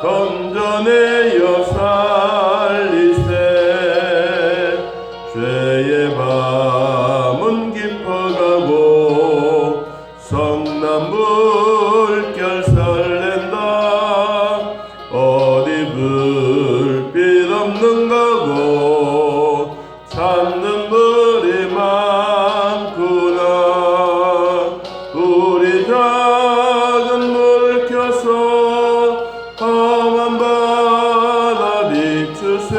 건져내어 살리세. 죄의 밤은 깊어가고 성난 물결 설렌다. 어디 불빛 없는가 고 찾는 물이 많구나. 우리 작은 물 켜서 험한 바다 비추세.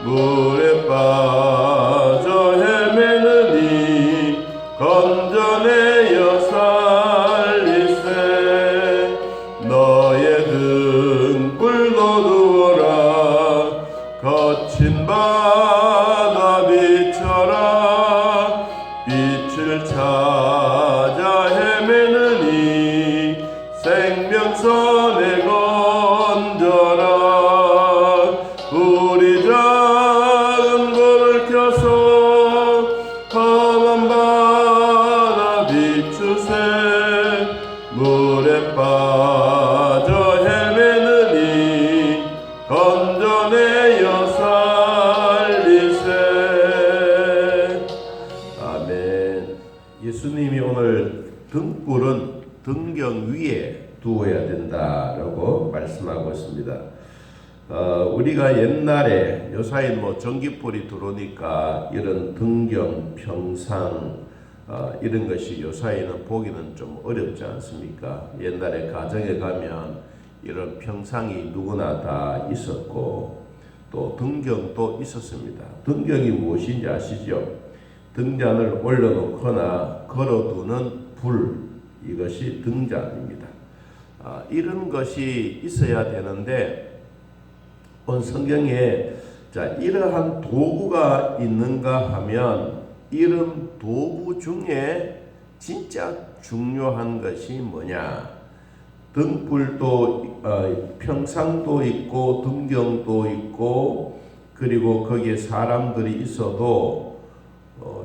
물에 빠져 헤매느니 건져내어 살리세. 너의 등불도 두어라. 거친 바다 비춰라. 빛을 찾아 헤매느니 생명선에 건져라. 우리 작은 불을 켜서 험한 바다 비추세. 물에 빠져 헤매느니 건져내어 살리세. 아멘. 예수님이 오늘 등불은 등경 위에 두어야 된다라고 말씀하고 있습니다. 우리가 옛날에 요사이 전기불이 들어오니까 이런 등경, 평상 이런 것이 요사이는 보기는 좀 어렵지 않습니까? 옛날에 가정에 가면 이런 평상이 누구나 다 있었고 또 등경도 있었습니다. 등경이 무엇인지 아시죠? 등잔을 올려놓거나 걸어두는 불, 이것이 등잔입니다. 이런 것이 있어야 되는데 온 성경에 이러한 도구가 있는가 하면 이런 도구 중에 진짜 중요한 것이 뭐냐? 등불도 평상도 있고 등경도 있고 그리고 거기에 사람들이 있어도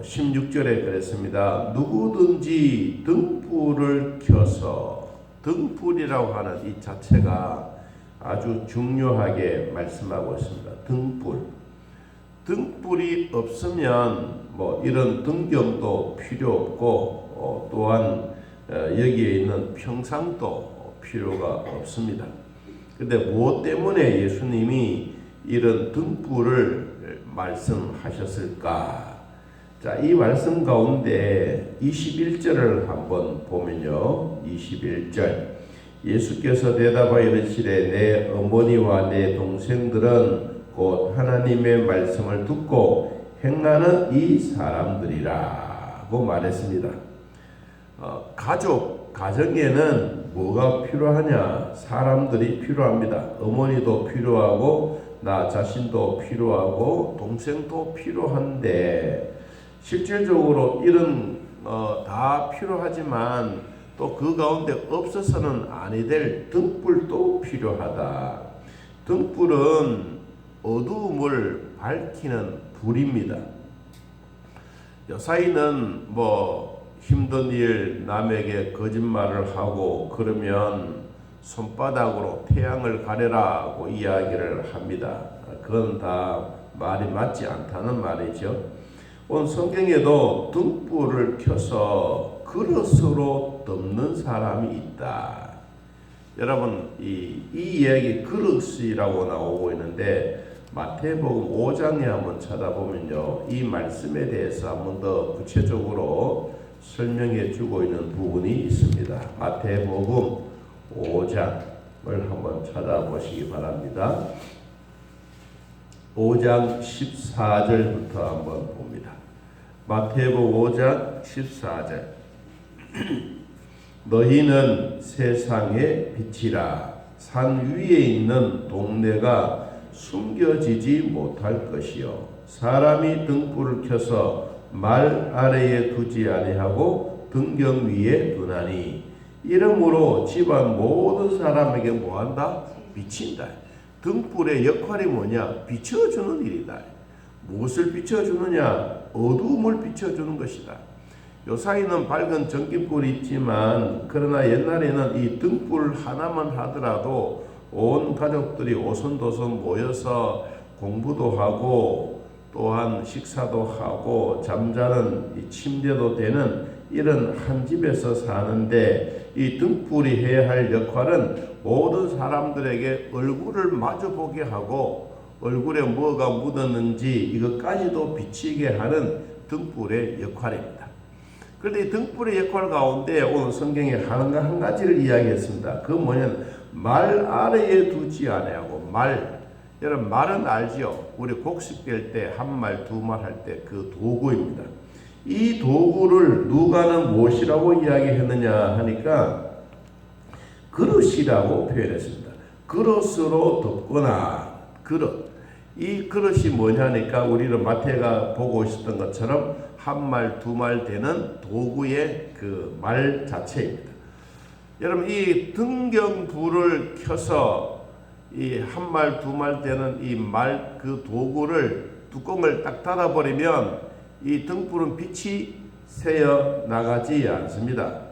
16절에 그랬습니다. 누구든지 등불을 켜서, 등불이라고 하는 이 자체가 아주 중요하게 말씀하고 있습니다. 등불이 없으면 이런 등경도 필요 없고 또한 여기에 있는 평상도 필요가 없습니다. 근데 무엇 때문에 예수님이 이런 등불을 말씀하셨을까? 이 말씀 가운데 21절을 한번 보면요. 21절. 예수께서 대답하여 이르시되 내 어머니와 내 동생들은 곧 하나님의 말씀을 듣고 행하는 이 사람들이라고 말했습니다. 가정에는 뭐가 필요하냐? 사람들이 필요합니다. 어머니도 필요하고 나 자신도 필요하고 동생도 필요한데 실질적으로 이런 다 필요하지만 또 그 가운데 없어서는 아니 될 등불도 필요하다. 등불은 어두움을 밝히는 불입니다. 요사이는 힘든 일, 남에게 거짓말을 하고 그러면 손바닥으로 태양을 가려라고 이야기를 합니다. 그건 다 말이 맞지 않다는 말이죠. 오늘 성경에도 등불을 켜서 그릇으로 덮는 사람이 있다. 여러분 이 이야기 그릇이라고 나오고 있는데 마태복음 5장에 한번 찾아보면요. 이 말씀에 대해서 한번 더 구체적으로 설명해 주고 있는 부분이 있습니다. 마태복음 5장을 한번 찾아보시기 바랍니다. 5장 14절부터 한번 봅니다. 마태복음 5장 14절. 너희는 세상의 빛이라. 산 위에 있는 동네가 숨겨지지 못할 것이요 사람이 등불을 켜서 말 아래에 두지 아니하고 등경 위에 두나니 이러므로 집안 모든 사람에게 뭐한다? 비친다. 등불의 역할이 뭐냐? 비춰주는 일이다. 무엇을 비춰주느냐? 어두움을 비춰주는 것이다. 요사이는 밝은 전기불이 있지만 그러나 옛날에는 이 등불 하나만 하더라도 온 가족들이 오손도손 모여서 공부도 하고 또한 식사도 하고 잠자는 이 침대도 되는 이런 한 집에서 사는데 이 등불이 해야 할 역할은 모든 사람들에게 얼굴을 마주보게 하고 얼굴에 뭐가 묻었는지 이것까지도 비치게 하는 등불의 역할입니다. 그런데 이 등불의 역할 가운데 오늘 성경에 한 가지를 이야기했습니다. 그 뭐냐면 말 아래에 두지 아니하고 여러분 말은 알지요. 우리 곡식 뺄 때 한 말 두 말 할 때 그 도구입니다. 이 도구를 누가는 무엇이라고 이야기했느냐 하니까 그릇이라고 표현했습니다. 그릇으로 덮거나 그릇. 이 그릇이 뭐냐니까 우리는 마태가 보고 있었던 것처럼 한 말 두 말 되는 도구의 그 말 자체입니다. 여러분 이 등경불을 켜서 이 한 말 두 말 되는 이 말 그 도구를 뚜껑을 딱 닫아버리면 이 등불은 빛이 새어 나가지 않습니다.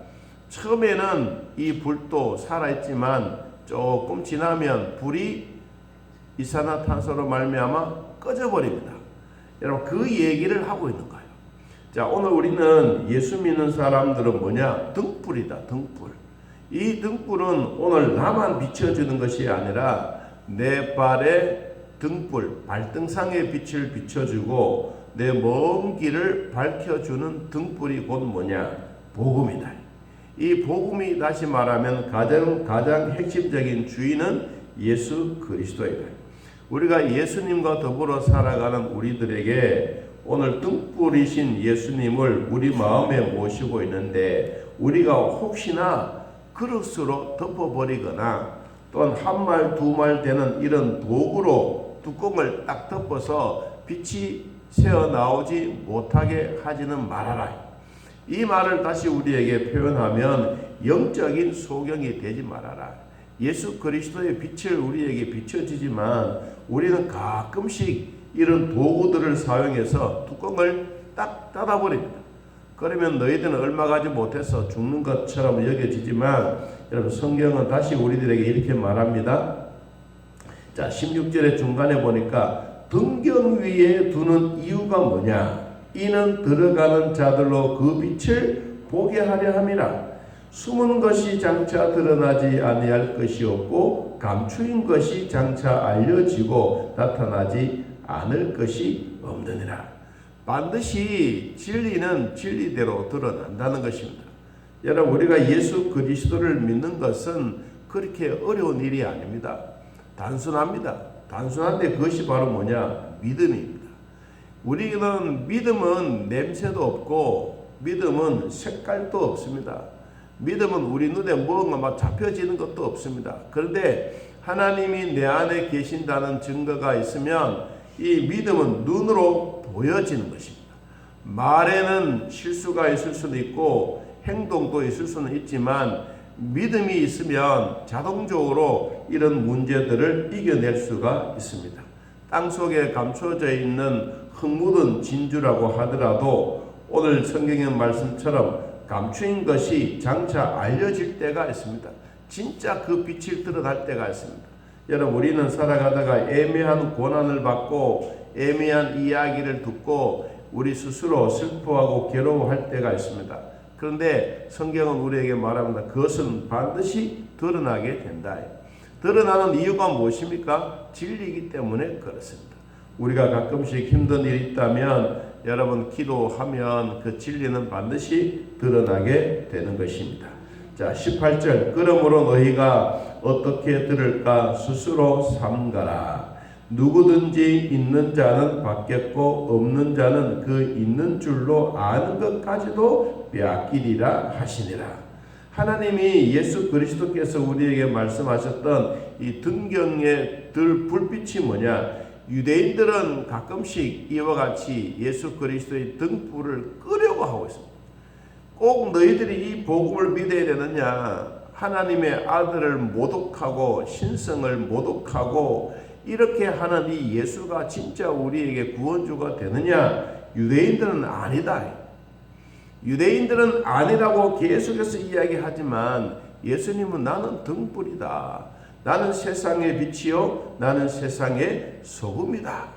처음에는 이 불도 살아있지만 조금 지나면 불이 이산화탄소로 말미암아 꺼져버립니다. 여러분 그 얘기를 하고 있는 거예요. 자, 오늘 우리는 예수 믿는 사람들은 뭐냐? 등불이다. 등불. 이 등불은 오늘 나만 비춰주는 것이 아니라 내 발에 등불, 발등상의 빛을 비춰주고 내 먼 길을 밝혀주는 등불이 곧 뭐냐? 복음이다. 이 복음이 다시 말하면 가장 핵심적인 주인은 예수 그리스도이다. 우리가 예수님과 더불어 살아가는 우리들에게 오늘 등불이신 예수님을 우리 마음에 모시고 있는데 우리가 혹시나 그릇으로 덮어버리거나 또한 한 말 두 말 되는 이런 도구로 뚜껑을 딱 덮어서 빛이 새어나오지 못하게 하지는 말아라. 이 말을 다시 우리에게 표현하면 영적인 소경이 되지 말아라. 예수 그리스도의 빛을 우리에게 비춰지지만 우리는 가끔씩 이런 도구들을 사용해서 뚜껑을 딱 닫아버립니다. 그러면 너희들은 얼마 가지 못해서 죽는 것처럼 여겨지지만 여러분 성경은 다시 우리들에게 이렇게 말합니다. 자 16절의 중간에 보니까 등경 위에 두는 이유가 뭐냐? 이는 들어가는 자들로 그 빛을 보게 하려 함이라. 숨은 것이 장차 드러나지 아니할 것이 없고 감추인 것이 장차 알려지고 나타나지 않을 것이 없느니라. 반드시 진리는 진리대로 드러난다는 것입니다. 여러분 우리가 예수 그리스도를 믿는 것은 그렇게 어려운 일이 아닙니다. 단순합니다. 단순한데 그것이 바로 뭐냐? 믿음입니다. 우리는 믿음은 냄새도 없고 믿음은 색깔도 없습니다. 믿음은 우리 눈에 뭔가 막 잡혀지는 것도 없습니다. 그런데 하나님이 내 안에 계신다는 증거가 있으면 이 믿음은 눈으로 보여지는 것입니다. 말에는 실수가 있을 수도 있고 행동도 있을 수는 있지만 믿음이 있으면 자동적으로 이런 문제들을 이겨낼 수가 있습니다. 땅속에 감춰져 있는 흙 묻은 진주라고 하더라도 오늘 성경의 말씀처럼 감추인 것이 장차 알려질 때가 있습니다. 진짜 그 빛이 드러날 때가 있습니다. 여러분 우리는 살아가다가 애매한 고난을 받고 애매한 이야기를 듣고 우리 스스로 슬퍼하고 괴로워할 때가 있습니다. 그런데 성경은 우리에게 말합니다. 그것은 반드시 드러나게 된다. 드러나는 이유가 무엇입니까? 진리이기 때문에 그렇습니다. 우리가 가끔씩 힘든 일이 있다면 여러분 기도하면 그 진리는 반드시 드러나게 되는 것입니다. 자 18절 그러므로 너희가 어떻게 들을까 스스로 삼가라. 누구든지 있는 자는 받겠고 없는 자는 그 있는 줄로 아는 것까지도 빼앗기리라 하시니라. 하나님이 예수 그리스도께서 우리에게 말씀하셨던 이 등경의 불빛이 뭐냐? 유대인들은 가끔씩 이와 같이 예수 그리스도의 등불을 끄려고 하고 있습니다. 꼭 너희들이 이 복음을 믿어야 되느냐? 하나님의 아들을 모독하고 신성을 모독하고 이렇게 하는 이 예수가 진짜 우리에게 구원주가 되느냐? 유대인들은 아니다. 유대인들은 아니라고 계속해서 이야기하지만 예수님은 나는 등불이다. 나는 세상의 빛이요 나는 세상의 소금이다.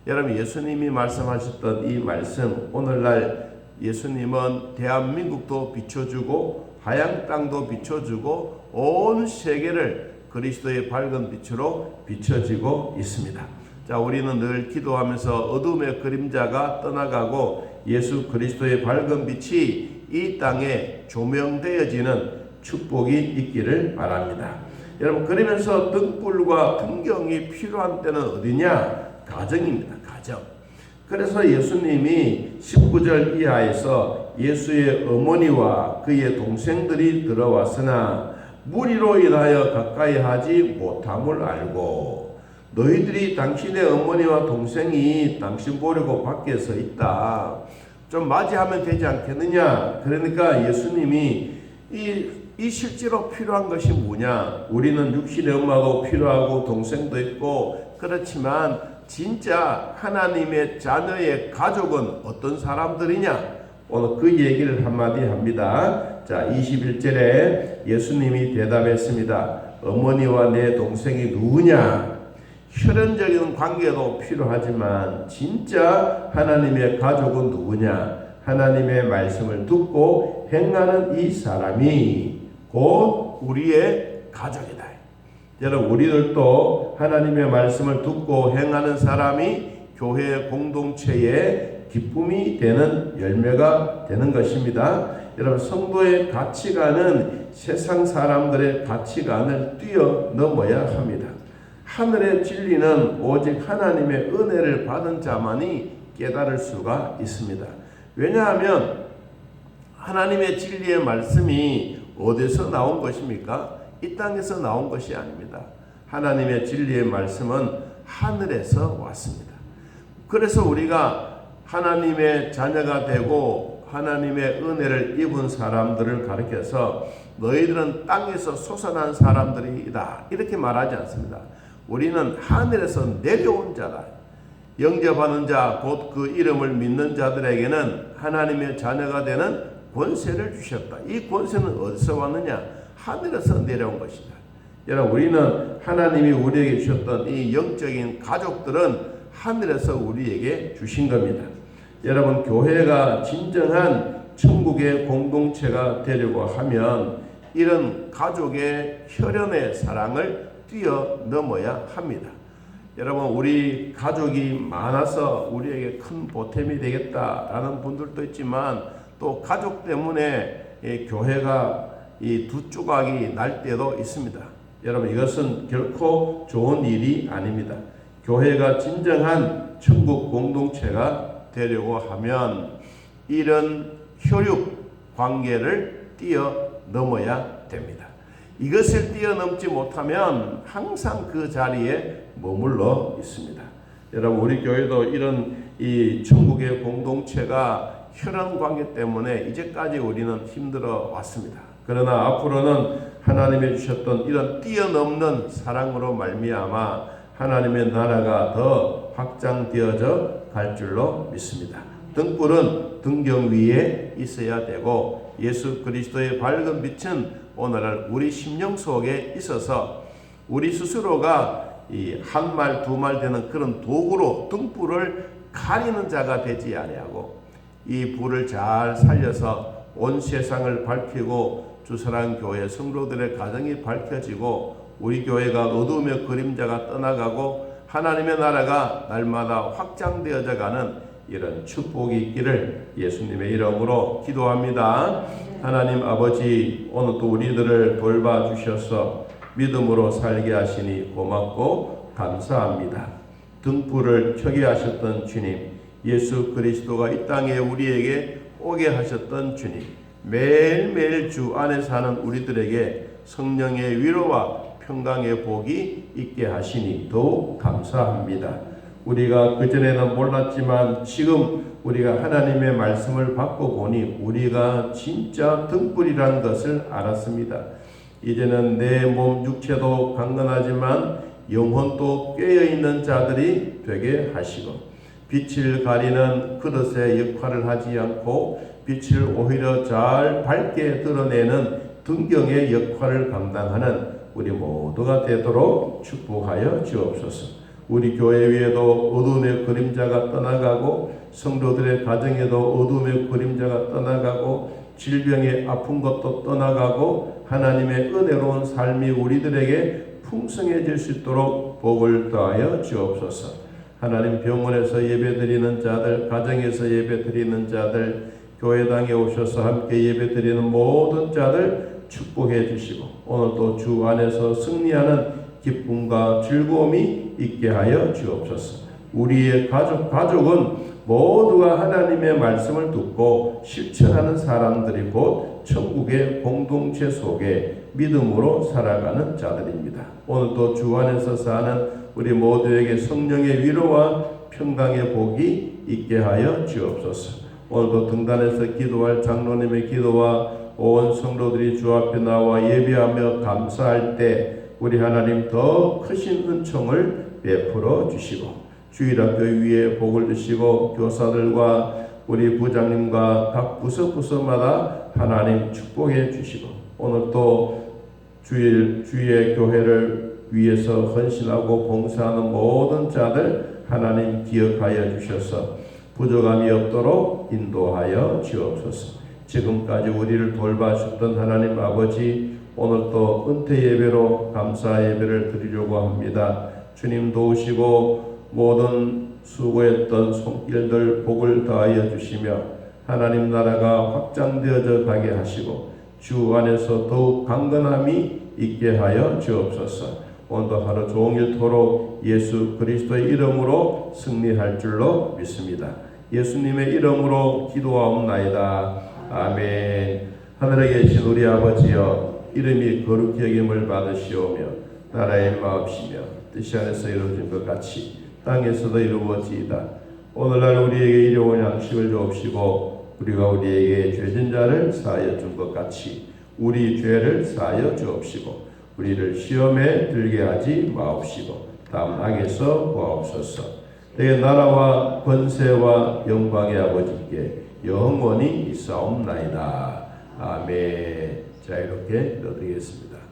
여러분, 예수님이 말씀하셨던 이 말씀, 오늘날 예수님은 대한민국도 비춰주고 하양 땅도 비춰주고 온 세계를 그리스도의 밝은 빛으로 비춰지고 있습니다. 자, 우리는 늘 기도하면서 어둠의 그림자가 떠나가고 예수 그리스도의 밝은 빛이 이 땅에 조명되어지는 축복이 있기를 바랍니다. 여러분, 그러면서 등불과 등경이 필요한 때는 어디냐? 가정입니다. 가정. 그래서 예수님이 19절 이하에서 예수의 어머니와 그의 동생들이 들어왔으나 무리로 인하여 가까이 하지 못함을 알고 너희들이 당신의 어머니와 동생이 당신 보려고 밖에 서 있다. 좀 맞이하면 되지 않겠느냐? 그러니까 예수님이 이 실제로 필요한 것이 뭐냐? 우리는 육신의 엄마도 필요하고 동생도 있고 그렇지만 진짜 하나님의 자녀의 가족은 어떤 사람들이냐? 오늘 그 얘기를 한마디 합니다. 자, 21절에 예수님이 대답했습니다. 어머니와 내 동생이 누구냐? 혈연적인 관계도 필요하지만 진짜 하나님의 가족은 누구냐? 하나님의 말씀을 듣고 행하는 이 사람이 곧 우리의 가족이다. 여러분, 우리들도 하나님의 말씀을 듣고 행하는 사람이 교회 공동체의 기쁨이 되는 열매가 되는 것입니다. 여러분, 성도의 가치관은 세상 사람들의 가치관을 뛰어넘어야 합니다. 하늘의 진리는 오직 하나님의 은혜를 받은 자만이 깨달을 수가 있습니다. 왜냐하면 하나님의 진리의 말씀이 어디서 나온 것입니까? 이 땅에서 나온 것이 아닙니다. 하나님의 진리의 말씀은 하늘에서 왔습니다. 그래서 우리가 하나님의 자녀가 되고 하나님의 은혜를 입은 사람들을 가리켜서 너희들은 땅에서 솟아난 사람들이다 이렇게 말하지 않습니다. 우리는 하늘에서 내려온 자다. 영접하는 자, 곧 그 이름을 믿는 자들에게는 하나님의 자녀가 되는 권세를 주셨다. 이 권세는 어디서 왔느냐? 하늘에서 내려온 것이다. 여러분, 우리는 하나님이 우리에게 주셨던 이 영적인 가족들은 하늘에서 우리에게 주신 겁니다. 여러분, 교회가 진정한 천국의 공동체가 되려고 하면 이런 가족의 혈연의 사랑을 뛰어넘어야 합니다. 여러분, 우리 가족이 많아서 우리에게 큰 보탬이 되겠다라는 분들도 있지만 또 가족 때문에 교회가 이 두 조각이 날 때도 있습니다. 여러분, 이것은 결코 좋은 일이 아닙니다. 교회가 진정한 천국 공동체가 되려고 하면 이런 혈육 관계를 뛰어넘어야 됩니다. 이것을 뛰어넘지 못하면 항상 그 자리에 머물러 있습니다. 여러분, 우리 교회도 이런 이 천국의 공동체가 혈연 관계 때문에 이제까지 우리는 힘들어 왔습니다. 그러나 앞으로는 하나님이 주셨던 이런 뛰어넘는 사랑으로 말미암아 하나님의 나라가 더 확장되어져 갈 줄로 믿습니다. 등불은 등경 위에 있어야 되고 예수 그리스도의 밝은 빛은 오늘날 우리 심령 속에 있어서 우리 스스로가 이 한 말 두 말 되는 그런 도구로 등불을 가리는 자가 되지 아니하고 이 불을 잘 살려서 온 세상을 밝히고 주사랑교회 성도들의 가정이 밝혀지고 우리 교회가 어둠의 그림자가 떠나가고 하나님의 나라가 날마다 확장되어져 가는 이런 축복이 있기를 예수님의 이름으로 기도합니다. 하나님 아버지, 오늘도 우리들을 돌봐주셔서 믿음으로 살게 하시니 고맙고 감사합니다. 등불을 켜게 하셨던 주님, 예수 그리스도가 이 땅에 우리에게 오게 하셨던 주님, 매일매일 주 안에 사는 우리들에게 성령의 위로와 평강의 복이 있게 하시니 더욱 감사합니다. 우리가 그전에는 몰랐지만 지금 우리가 하나님의 말씀을 받고 보니 우리가 진짜 등불이라는 것을 알았습니다. 이제는 내 몸 육체도 강건하지만 영혼도 깨어있는 자들이 되게 하시고 빛을 가리는 그릇의 역할을 하지 않고 빛을 오히려 잘 밝게 드러내는 등경의 역할을 감당하는 우리 모두가 되도록 축복하여 주옵소서. 우리 교회 위에도 어둠의 그림자가 떠나가고 성도들의 가정에도 어둠의 그림자가 떠나가고 질병의 아픈 것도 떠나가고 하나님의 은혜로운 삶이 우리들에게 풍성해질 수 있도록 복을 더하여 주옵소서. 하나님 병원에서 예배드리는 자들, 가정에서 예배드리는 자들, 교회당에 오셔서 함께 예배드리는 모든 자들 축복해 주시고 오늘도 주 안에서 승리하는 기쁨과 즐거움이 있게 하여 주옵소서. 우리의 가족은 모두가 하나님의 말씀을 듣고 실천하는 사람들이 곧 천국의 공동체 속에 믿음으로 살아가는 자들입니다. 오늘도 주 안에서 사는 우리 모두에게 성령의 위로와 평강의 복이 있게 하여 주옵소서. 오늘도 등단에서 기도할 장로님의 기도와 온 성도들이 주 앞에 나와 예배하며 감사할 때 우리 하나님 더 크신 은총을 베풀어 주시고 주일학교 위에 복을 주시고 교사들과 우리 부장님과 각 부서마다 하나님 축복해 주시고 오늘 또 주의 교회를 위해서 헌신하고 봉사하는 모든 자들 하나님 기억하여 주셔서 부족함이 없도록 인도하여 주옵소서. 지금까지 우리를 돌봐주셨던 하나님 아버지 오늘 또 은퇴 예배로 감사 예배를 드리려고 합니다. 주님 도우시고 모든 수고했던 손길들 복을 더하여 주시며 하나님 나라가 확장되어져 가게 하시고 주 안에서 더욱 강건함이 있게 하여 주옵소서. 오늘도 하루 종일토록 예수 그리스도의 이름으로 승리할 줄로 믿습니다. 예수님의 이름으로 기도하옵나이다. 아멘. 하늘에 계신 우리 아버지여 이름이 거룩히 여김을 받으시오며 나라의 마옵시며 뜻이 안에서 이루어진 것 같이 땅에서도 이루어지이다. 오늘날 우리에게 일용할 양식을 주옵시고 우리가 우리에게 죄진 자를 사하여 준 것 같이 우리 죄를 사하여 주옵시고 우리를 시험에 들게 하지 마옵시고 다음 악에서 구하옵소서. 내게 나라와 권세와 영광의 아버지께 영원히 있사옵나이다. 아멘. 자 이렇게 넣어드리겠습니다.